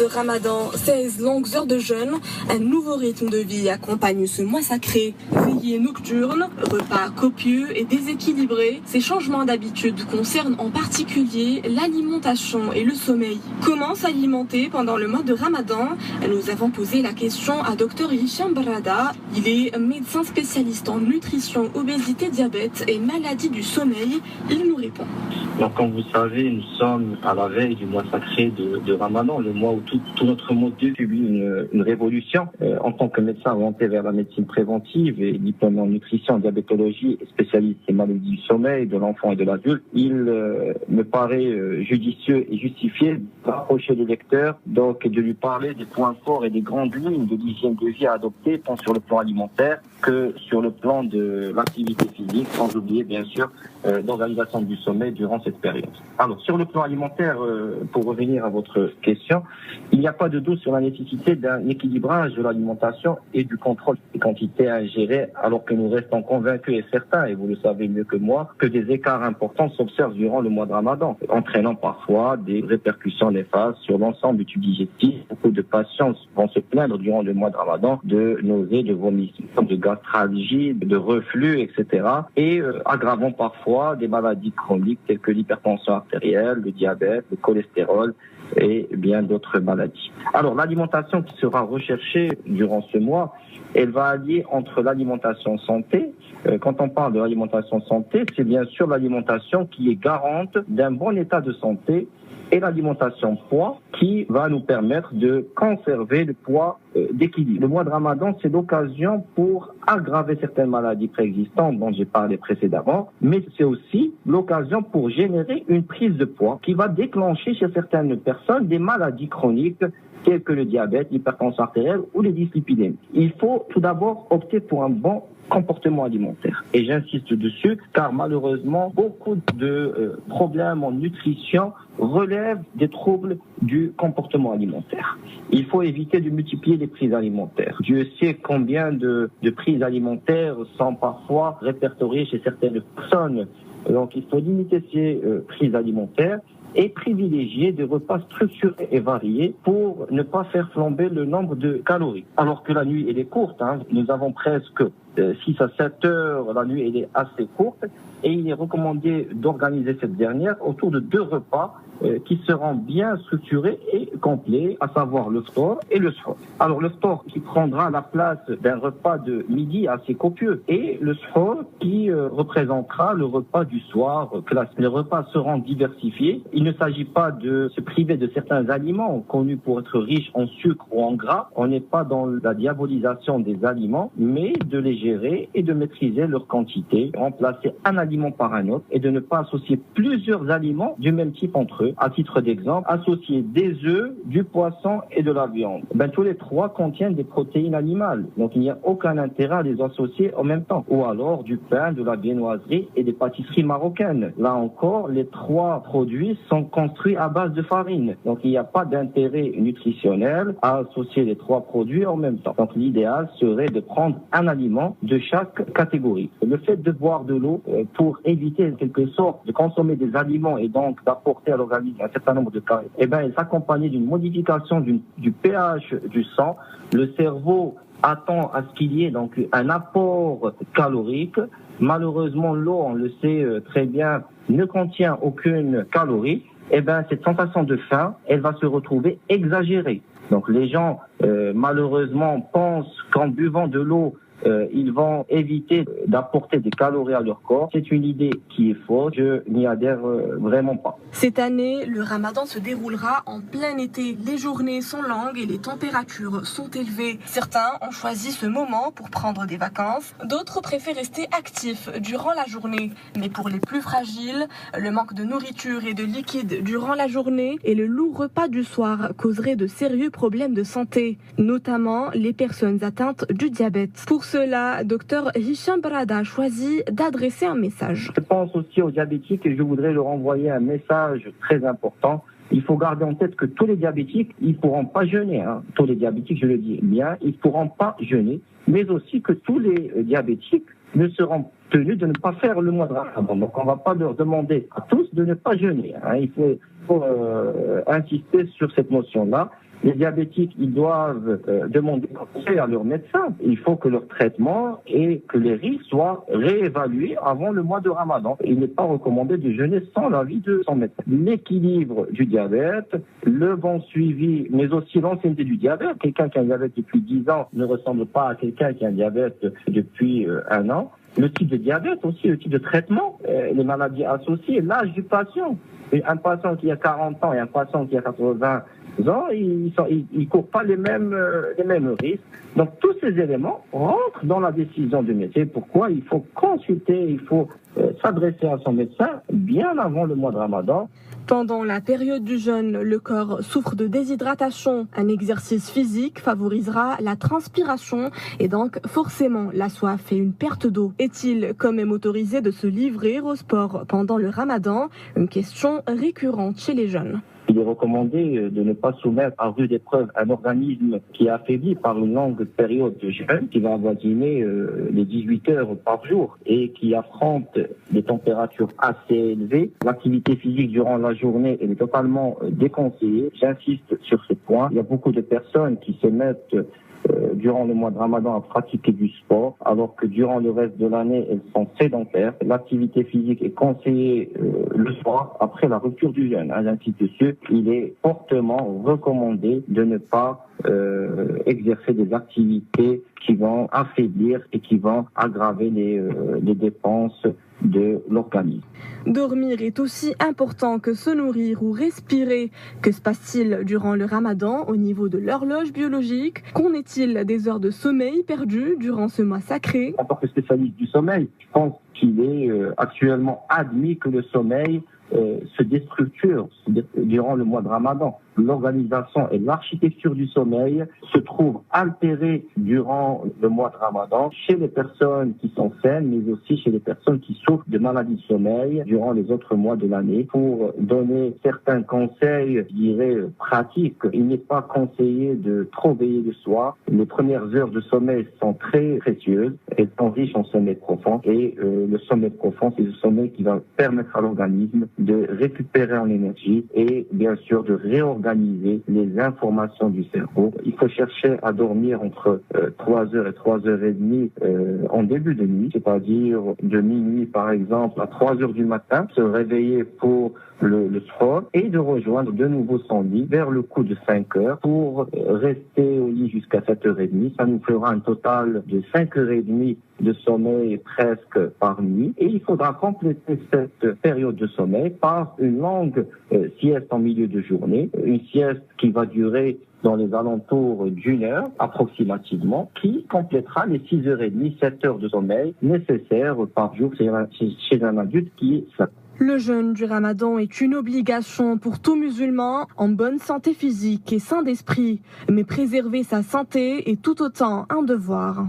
Ramadan, 16 longues heures de jeûne, un nouveau rythme de vie accompagne ce mois sacré. Veillées nocturnes, repas copieux et déséquilibrés, ces changements d'habitude concernent en particulier l'alimentation et le sommeil. Comment s'alimenter pendant le mois de Ramadan? Nous avons posé la question à Dr Hicham Barada. Il est médecin spécialiste en nutrition, obésité, diabète et maladies du sommeil. Il nous répond. Donc, comme vous savez, nous sommes à la veille du mois sacré de Ramadan, le mois où tout notre mode de vie subit une révolution. En tant que médecin orienté vers la médecine préventive et diplômé en nutrition, diabétologie et spécialiste des maladies du sommeil, de l'enfant et de l'adulte, il me paraît judicieux et justifié de rapprocher les lecteurs donc, et de lui parler des points forts et des grandes lignes de l'hygiène de vie à adopter, tant sur le plan alimentaire que sur le plan de l'activité physique, sans oublier bien sûr l'organisation du sommeil durant cette période. Alors sur le plan alimentaire, pour revenir à votre question, il n'y a pas de doute sur la nécessité d'un équilibrage de l'alimentation et du contrôle des quantités à ingérer, alors que nous restons convaincus et certains, et vous le savez mieux que moi, que des écarts importants s'observent durant le mois de Ramadan, entraînant parfois des répercussions néfastes sur l'ensemble du tube digestif. Beaucoup de patients vont se plaindre durant le mois de Ramadan de nausées, de vomissements, de gastralgie, de reflux, etc. Et aggravant parfois des maladies chroniques telles que l'hypertension artérielle, le diabète, le cholestérol et bien d'autres maladies. Alors l'alimentation qui sera recherchée durant ce mois, elle va allier entre l'alimentation santé. Quand on parle de l'alimentation santé, c'est bien sûr l'alimentation qui est garante d'un bon état de santé et l'alimentation poids qui va nous permettre de conserver le poids d'équilibre. Le mois de Ramadan, c'est l'occasion pour aggraver certaines maladies préexistantes dont j'ai parlé précédemment, mais c'est aussi l'occasion pour générer une prise de poids qui va déclencher chez certaines personnes des maladies chroniques telles que le diabète, l'hypertension artérielle ou les dyslipidémies. Il faut tout d'abord opter pour un bon comportement alimentaire. Et j'insiste dessus, car malheureusement, beaucoup de problèmes en nutrition relèvent des troubles du comportement alimentaire. Il faut éviter de multiplier les prises alimentaires. Dieu sait combien de prises alimentaires sont parfois répertoriées chez certaines personnes. Donc il faut limiter ces prises alimentaires et privilégier des repas structurés et variés pour ne pas faire flamber le nombre de calories. Alors que la nuit, elle est courte, nous avons presque 6 à 7 heures, la nuit, elle est assez courte, et il est recommandé d'organiser cette dernière autour de 2 repas qui seront bien structurés et complets, à savoir le ftour et le soir. Alors le ftour qui prendra la place d'un repas de midi assez copieux, et le soir qui représentera le repas du soir classique. Les repas seront diversifiés. Il ne s'agit pas de se priver de certains aliments connus pour être riches en sucre ou en gras. On n'est pas dans la diabolisation des aliments, mais de les gérer et de maîtriser leur quantité, remplacer un aliment par un autre et de ne pas associer plusieurs aliments du même type entre eux. À titre d'exemple, associer des œufs, du poisson et de la viande. Tous les 3 contiennent des protéines animales, donc il n'y a aucun intérêt à les associer en même temps. Ou alors du pain, de la viennoiserie et des pâtisseries marocaines. Là encore, les 3 produits sont construits à base de farine, donc il n'y a pas d'intérêt nutritionnel à associer les 3 produits en même temps. Donc l'idéal serait de prendre un aliment de chaque catégorie. Le fait de boire de l'eau pour éviter en quelque sorte de consommer des aliments et donc d'apporter à l'organisme un certain nombre de calories, elle s'accompagne d'une modification du pH du sang. Le cerveau attend à ce qu'il y ait donc un apport calorique. Malheureusement, l'eau, on le sait très bien, ne contient aucune calorie. Cette sensation de faim, elle va se retrouver exagérée. Donc les gens, malheureusement, pensent qu'en buvant de l'eau, ils vont éviter d'apporter des calories à leur corps. C'est une idée qui est fausse, je n'y adhère vraiment pas. Cette année, le Ramadan se déroulera en plein été. Les journées sont longues et les températures sont élevées. Certains ont choisi ce moment pour prendre des vacances, d'autres préfèrent rester actifs durant la journée. Mais pour les plus fragiles, le manque de nourriture et de liquide durant la journée et le lourd repas du soir causeraient de sérieux problèmes de santé, notamment les personnes atteintes du diabète. Pour cela, Dr Hicham Barada a choisi d'adresser un message. Je pense aussi aux diabétiques et je voudrais leur envoyer un message très important. Il faut garder en tête que tous les diabétiques, ils ne pourront pas jeûner. Tous les diabétiques, je le dis bien, ils ne pourront pas jeûner. Mais aussi que tous les diabétiques ne seront tenus de ne pas faire le mois de Ramadan. Donc on ne va pas leur demander à tous de ne pas jeûner. Il faut insister sur cette notion-là. Les diabétiques, ils doivent demander conseil à leur médecin. Il faut que leur traitement et que les risques soient réévalués avant le mois de Ramadan. Il n'est pas recommandé de jeûner sans l'avis de son médecin. L'équilibre du diabète, le bon suivi, mais aussi l'ancienneté du diabète. Quelqu'un qui a un diabète depuis 10 ans ne ressemble pas à quelqu'un qui a un diabète depuis 1 an. Le type de diabète aussi, le type de traitement, les maladies associées, l'âge du patient. Un patient qui a 40 ans et un patient qui a 80 ans, ils courent pas les mêmes risques. Donc tous ces éléments rentrent dans la décision du médecin. Pourquoi il faut consulter, il faut s'adresser à son médecin bien avant le mois de Ramadan. Pendant la période du jeûne, le corps souffre de déshydratation. Un exercice physique favorisera la transpiration et donc forcément la soif et une perte d'eau. Est-il quand même autorisé de se livrer au sport pendant le Ramadan? Une question récurrente chez les jeunes. Il est recommandé de ne pas soumettre à rude épreuve un organisme qui est affaibli par une longue période de jeûne, qui va avoisiner les 18 heures par jour et qui affronte des températures assez élevées. L'activité physique durant la journée elle est totalement déconseillée. J'insiste sur ce point. Il y a beaucoup de personnes qui se mettent durant le mois de Ramadan à pratiquer du sport, alors que durant le reste de l'année, elles sont sédentaires. L'activité physique est conseillée le soir, après la rupture du jeûne. Ainsi de suite, il est fortement recommandé de ne pas exercer des activités qui vont affaiblir et qui vont aggraver les dépenses de l'organisme. Dormir est aussi important que se nourrir ou respirer. Que se passe-t-il durant le Ramadan au niveau de l'horloge biologique? Qu'en est-il des heures de sommeil perdues durant ce mois sacré? En tant que spécialiste du sommeil, je pense qu'il est actuellement admis que le sommeil se déstructure durant le mois de Ramadan. L'organisation et l'architecture du sommeil se trouvent altérées durant le mois de Ramadan chez les personnes qui sont saines, mais aussi chez les personnes qui souffrent de maladies de sommeil durant les autres mois de l'année. Pour donner certains conseils, je dirais, pratiques, il n'est pas conseillé de trop veiller le soir. Les premières heures de sommeil sont très précieuses, elles sont riches en sommeil profond et le sommeil profond, c'est le sommeil qui va permettre à l'organisme de récupérer en énergie et bien sûr de réorganiser les informations du cerveau. Il faut chercher à dormir entre 3h et 3h30 en début de nuit, c'est-à-dire de minuit par exemple à 3h du matin, se réveiller pour le sport et de rejoindre de nouveau son lit vers le coup de 5h pour rester au lit jusqu'à 7h30. Ça nous fera un total de 5h30 de sommeil presque par nuit. Et il faudra compléter cette période de sommeil par une longue sieste en milieu de journée, une sieste qui va durer dans les alentours d'1 heure approximativement, qui complétera les 6h30, 7 heures de sommeil nécessaires par jour chez un adulte qui est sain. Le jeûne du Ramadan est une obligation pour tout musulman en bonne santé physique et sain d'esprit, mais préserver sa santé est tout autant un devoir.